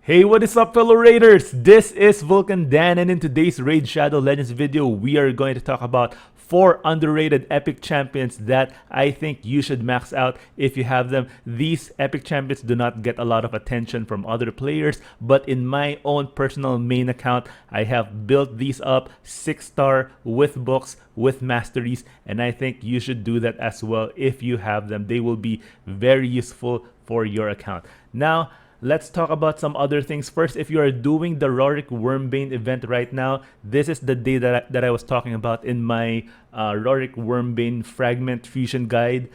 Hey, what is up, fellow Raiders? This is Vulcan Dan, and in today's Raid Shadow Legends video, we are going to talk about 4 underrated epic champions that I think you should max out if you have them. These epic champions do not get a lot of attention from other players, but in my own personal main account, I have built these up 6-star with books, with masteries, and I think you should do that as well if you have them. They will be very useful for your account. Now, let's talk about some other things. First, if you are doing the Rorik Wormbane event right now, this is the day that I was talking about in my Rorik Wormbane Fragment Fusion Guide.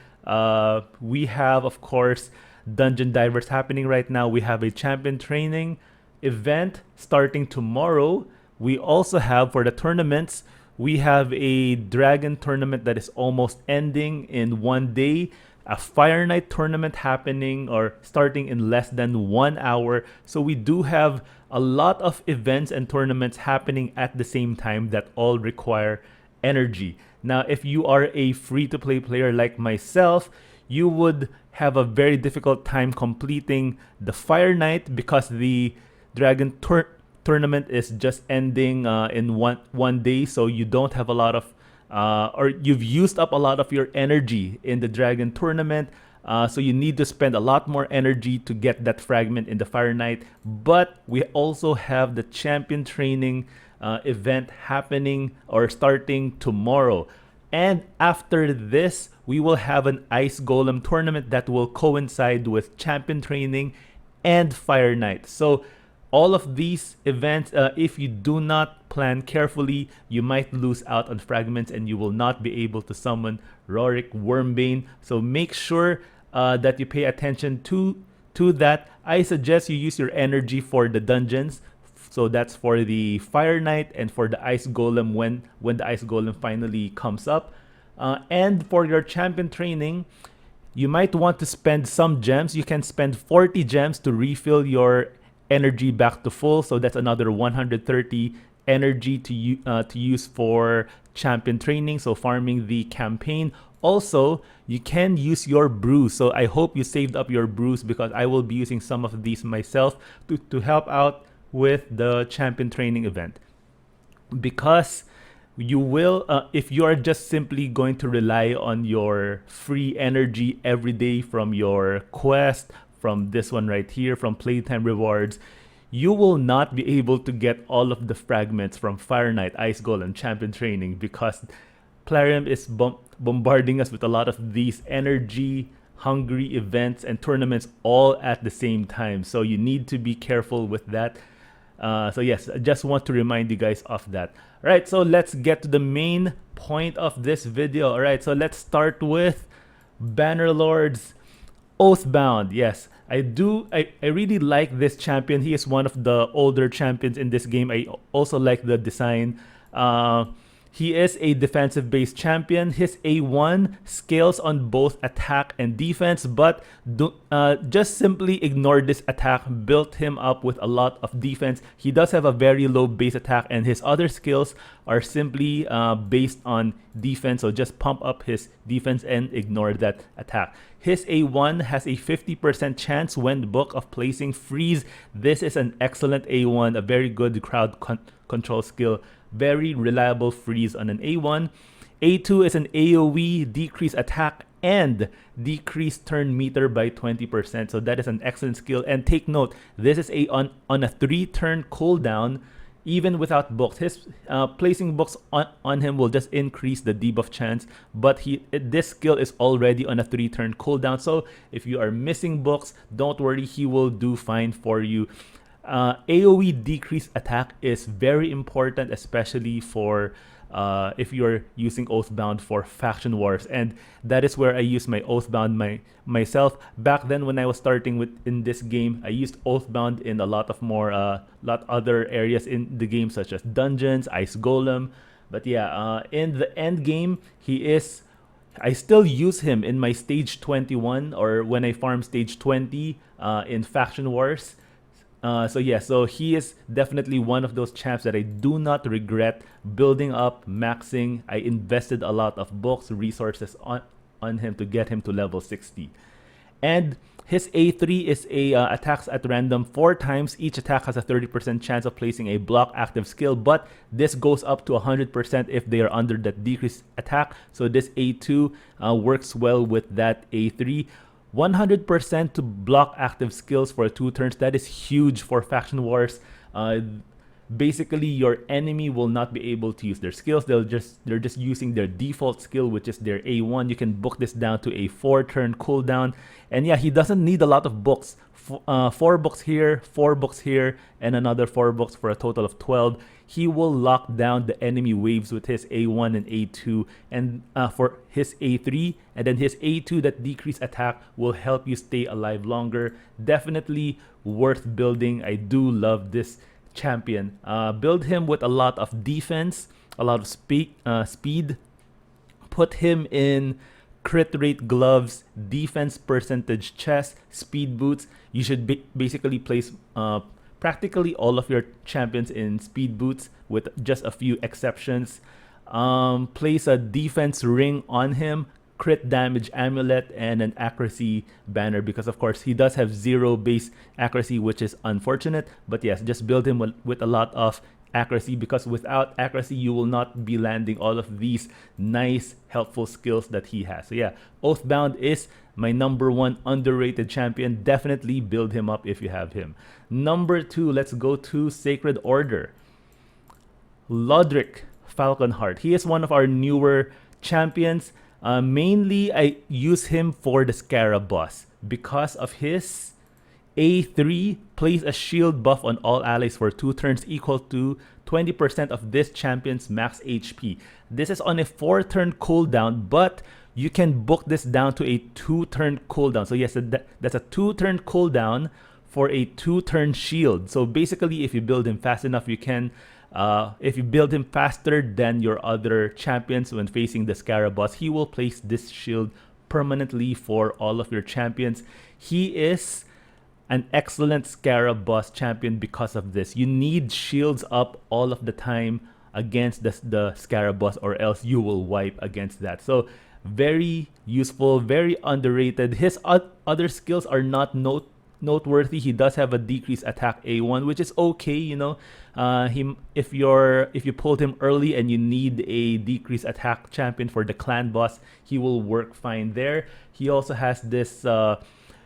We have, of course, Dungeon Divers happening right now. We have a champion training event starting tomorrow. We also have, for the tournaments, we have a Dragon tournament that is almost ending in 1 day. A Fire Knight tournament happening or starting in less than 1 hour. So we do have a lot of events and tournaments happening at the same time that all require energy. Now, if you are a free-to-play player like myself, you would have a very difficult time completing the Fire Knight because the Dragon tournament is just ending in one day. So you don't have a lot of or you've used up a lot of your energy in the Dragon tournament, so you need to spend a lot more energy to get that fragment in the Fire Knight. But we also have the champion training event happening or starting tomorrow. And after this, we will have an Ice Golem tournament that will coincide with champion training and Fire Knight. So all of these events, if you do not plan carefully, you might lose out on fragments and you will not be able to summon Rorik Wormbane. So make sure that you pay attention to that. I suggest you use your energy for the dungeons. So that's for the Fire Knight and for the Ice Golem when the Ice Golem finally comes up. And for your champion training, you might want to spend some gems. You can spend 40 gems to refill your energy back to full, so that's another 130 energy to use for champion training, so farming the campaign. Also, you can use your brews, so I hope you saved up your brews because I will be using some of these myself to help out with the champion training event. Because you will, if you are just simply going to rely on your free energy every day from your quest, from this one right here, from playtime rewards, you will not be able to get all of the fragments from Fire Knight, Ice Golem, Champion Training because Plarium is bombarding us with a lot of these energy hungry events and tournaments all at the same time. So you need to be careful with that. So yes, I just want to remind you guys of that. All right, so let's get to the main point of this video. All right, so let's start with Bannerlord's Oathbound. Yes, I really like this champion. He is one of the older champions in this game. I also like the design. He is a defensive based champion. His A1 scales on both attack and defense, but just simply ignore this attack. Built him up with a lot of defense. He does have a very low base attack, and his other skills are simply based on defense. So just pump up his defense and ignore that attack. His A1 has a 50% chance when book of placing freeze. This is an excellent A1, a very good crowd control skill. Very reliable freeze on an A1. A2 is an AoE, decrease attack and decrease turn meter by 20%. So that is an excellent skill. And take note, this is on a 3-turn cooldown, even without books. His placing books on him will just increase the debuff chance, but this skill is already on a 3-turn cooldown. So if you are missing books, don't worry, he will do fine for you. AoE decrease attack is very important, especially for if you're using Oathbound for faction wars, and that is where I use my Oathbound myself. Back then, when I was starting in this game, I used Oathbound in a lot other areas in the game, such as dungeons, Ice Golem. But yeah, in the end game, I still use him in my stage 21 or when I farm stage 20 in faction wars. So he is definitely one of those champs that I do not regret building up, maxing. I invested a lot of books, resources on him to get him to level 60. And his A3 is a attacks at random 4 times. Each attack has a 30% chance of placing a block active skill, but this goes up to 100% if they are under that decreased attack. So this A2 works well with that A3. 100% to block active skills for 2 turns. That is huge for Faction Wars. Basically, your enemy will not be able to use their skills. They're just using their default skill, which is their A1. You can book this down to a 4-turn cooldown. And yeah, he doesn't need a lot of books. 4 books here, 4 books here, and another 4 books for a total of 12. He will lock down the enemy waves with his A1 and A2, and for his A3, and then his A2 that decrease attack will help you stay alive longer. Definitely worth building. I do love this champion. Build him with a lot of defense, a lot of speed. Put him in crit rate gloves, defense percentage chest, speed boots. You should basically place practically all of your champions in speed boots with just a few exceptions. Place a defense ring on him, crit damage amulet, and an accuracy banner, because of course he does have 0 base accuracy, which is unfortunate. But yes, just build him with a lot of accuracy, because without accuracy you will not be landing all of these nice helpful skills that he has. So yeah, Oathbound is my number 1 underrated champion. Definitely build him up if you have him. Number 2, let's go to Sacred Order. Lodric Falconheart. He is one of our newer champions. Mainly I use him for the Scarab boss because of his A3 plays a shield buff on all allies for 2 turns equal to 20% of this champion's max HP. This is on a 4-turn cooldown, but you can book this down to a 2-turn cooldown. So yes, that's a 2-turn cooldown for a 2-turn shield. So basically, if you build him fast enough, you can if you build him faster than your other champions when facing the Scarab boss, he will place this shield permanently for all of your champions. He is an excellent Scarab boss champion because of this. You need shields up all of the time against the Scarab boss, or else you will wipe against that. So very useful, very underrated. His other skills are not noteworthy. He does have a decreased attack A1, which is okay, you know. If you pulled him early and you need a decreased attack champion for the clan boss, he will work fine there. He also has this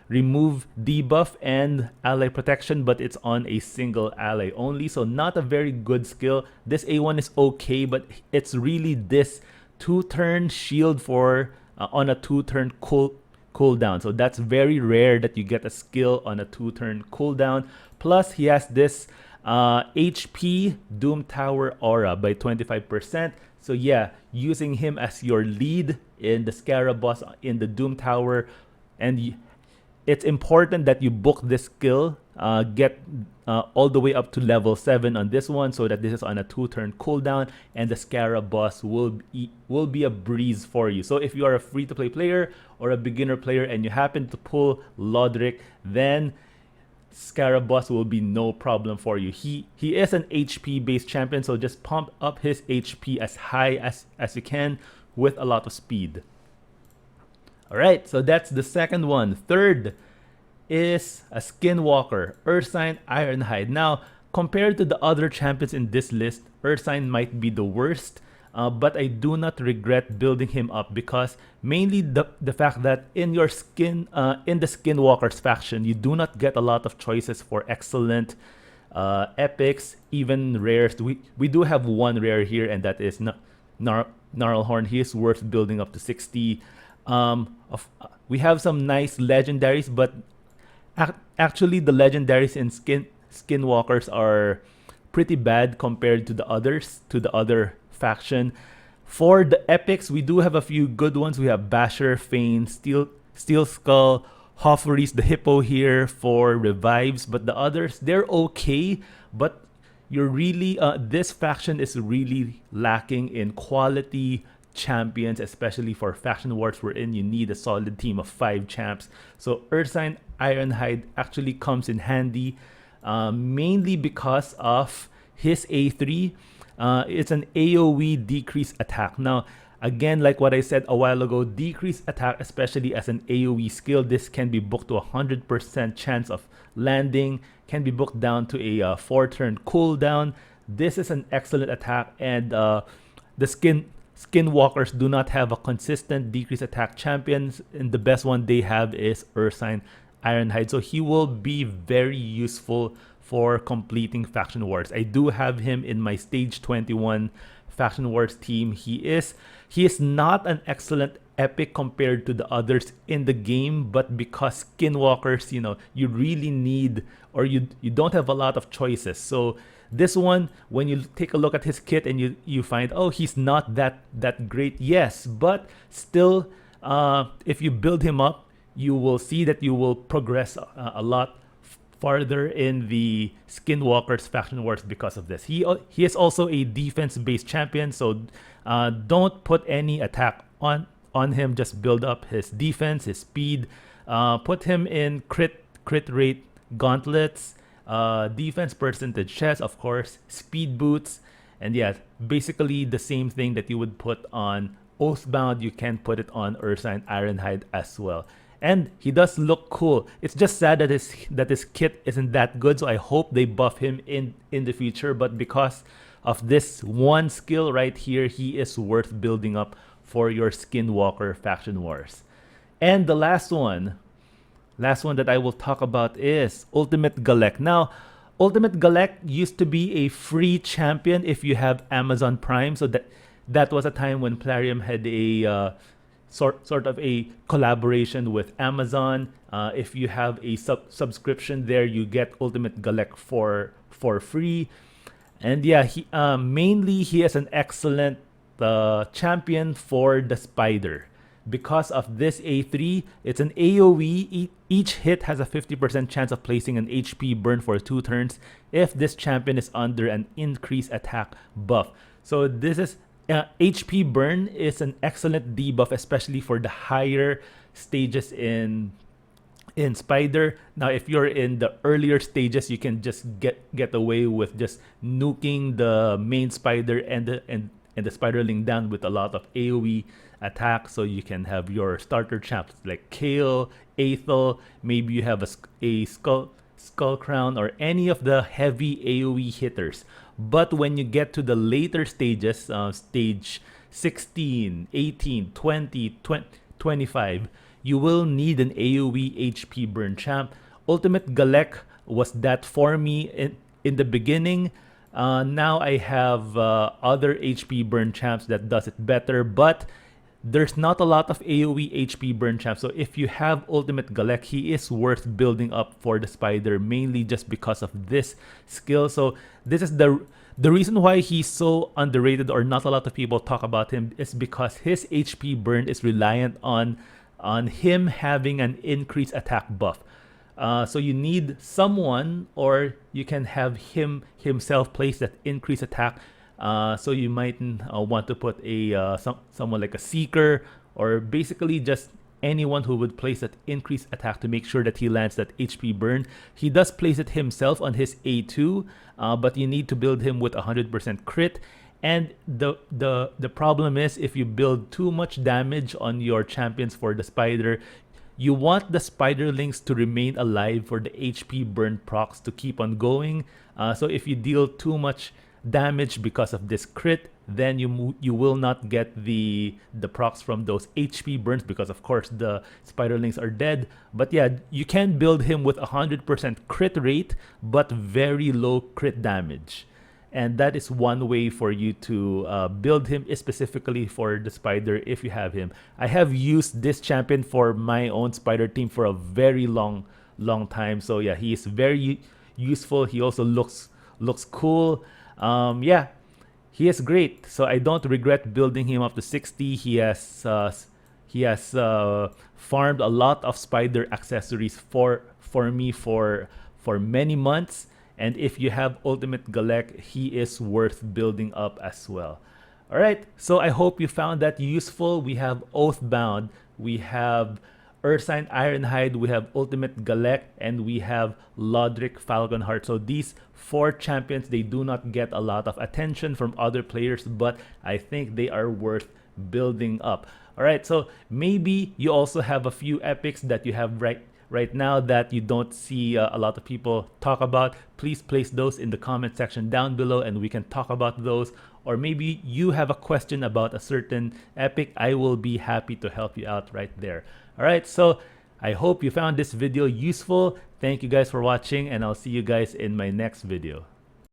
remove debuff and ally protection, but it's on a single ally only, so not a very good skill. This A1 is okay, but it's really this 2-turn shield for on a 2-turn cooldown. So that's very rare that you get a skill on a 2-turn cooldown. Plus he has this HP Doom Tower aura by 25%. So yeah, using him as your lead in the Scarab boss in the Doom Tower, and it's important that you book this skill, get all the way up to level 7 on this one, so that this is on a 2-turn cooldown, and the Scarab boss will be a breeze for you. So if you are a free-to-play player or a beginner player and you happen to pull Lodric, then Scarab boss will be no problem for you. He is an HP based champion, so just pump up his HP as high as you can with a lot of speed. Alright, so that's the second one. Third is a Skinwalker, Ursine Ironhide. Now, compared to the other champions in this list, Ursine might be the worst, but I do not regret building him up, because mainly the fact that in the Skinwalkers faction, you do not get a lot of choices for excellent epics, even rares. We do have one rare here, and that is Gnarlhorn. He is worth building up to 60. We have some nice legendaries, but actually the legendaries in Skinwalkers are pretty bad compared to the other faction. For the epics, we do have a few good ones. We have Basher, Fane, Steel Skull, Hofferys, the Hippo here for revives, but the others, they're okay, but you're really this faction is really lacking in quality champions, especially for faction wars wherein you need a solid team of 5 champs. So Ursine Ironhide actually comes in handy, mainly because of his A3. It's an AoE decrease attack. Now, Again, like what I said a while ago, decreased attack, especially as an AoE skill, this can be booked to 100% chance of landing, can be booked down to a 4-turn cooldown. This is an excellent attack, and the Skinwalkers do not have a consistent decreased attack champions, and the best one they have is Ursine Ironhide. So he will be very useful for completing Faction Wars. I do have him in my Stage 21 Faction Wars team. He is not an excellent epic compared to the others in the game, but because Skinwalkers, you really need, or you don't have a lot of choices. So this one, when you take a look at his kit and you find, oh, he's not that great, yes, but still, if you build him up, you will see that you will progress a lot farther in the Skinwalkers Faction Wars because of this. He is also a defense-based champion, so don't put any attack on him. Just build up his defense, his speed. Put him in crit rate gauntlets, defense percentage chest, of course, speed boots, and yeah, basically the same thing that you would put on Oathbound. You can put it on Ursine Ironhide as well. And he does look cool. It's just sad that his kit isn't that good, so I hope they buff him in the future. But because of this one skill right here, he is worth building up for your Skinwalker Faction Wars. And the last one that I will talk about is Ultimate Galac. Now, Ultimate Galac used to be a free champion if you have Amazon Prime. So that was a time when Plarium had a sort of a collaboration with Amazon. If you have a subscription there, you get Ultimate Galac for free. And yeah, mainly he is an excellent champion for the Spider. Because of this A3, it's an AoE. Each hit has a 50% chance of placing an HP burn for 2 turns if this champion is under an increased attack buff. So this is HP burn is an excellent debuff, especially for the higher stages in Spider. Now, if you're in the earlier stages, you can just get away with just nuking the main Spider and the Spiderling down with a lot of AoE attacks. So you can have your starter champs like Kale, Aethel. Maybe you have a Skull Crown or any of the heavy AoE hitters. But when you get to the later stages, stage 16, 18, 20, 25, you will need an AoE HP burn champ. Ultimate Galac was that for me in the beginning. Now I have other HP burn champs that does it better, but there's not a lot of AoE HP burn champs. So if you have Ultimate Galac, he is worth building up for the Spider, mainly just because of this skill. So this is the reason why he's so underrated, or not a lot of people talk about him, is because his HP burn is reliant on him having an increased attack buff. So you need someone, or you can have himself place that increased attack. So you might want to put someone like a Seeker, or basically just anyone who would place that increased attack to make sure that he lands that HP burn. He does place it himself on his A2, but you need to build him with 100% crit. And the problem is, if you build too much damage on your champions for the Spider, you want the Spiderlings to remain alive for the HP burn procs to keep on going. So if you deal too much damage because of this crit, then you will not get the procs from those HP burns, because of course the Spiderlings are dead. But yeah, you can build him with 100% crit rate but very low crit damage. And that is one way for you to build him specifically for the Spider if you have him. I have used this champion for my own Spider team for a very long time. So yeah, he is very useful. He also looks cool. Yeah, he is great. So I don't regret building him up to 60. He has farmed a lot of Spider accessories for me for many months. And if you have Ultimate Galac, he is worth building up as well. Alright, so I hope you found that useful. We have Oathbound, we have Ursine Ironhide, we have Ultimate Galac, and we have Lodric Falconheart. So these 4 champions, they do not get a lot of attention from other players, but I think they are worth building up. All right, so maybe you also have a few epics that you have right now that you don't see a lot of people talk about. Please place those in the comment section down below and we can talk about those. Or maybe you have a question about a certain epic. I will be happy to help you out right there. All right, so I hope you found this video useful. Thank you guys for watching, and I'll see you guys in my next video.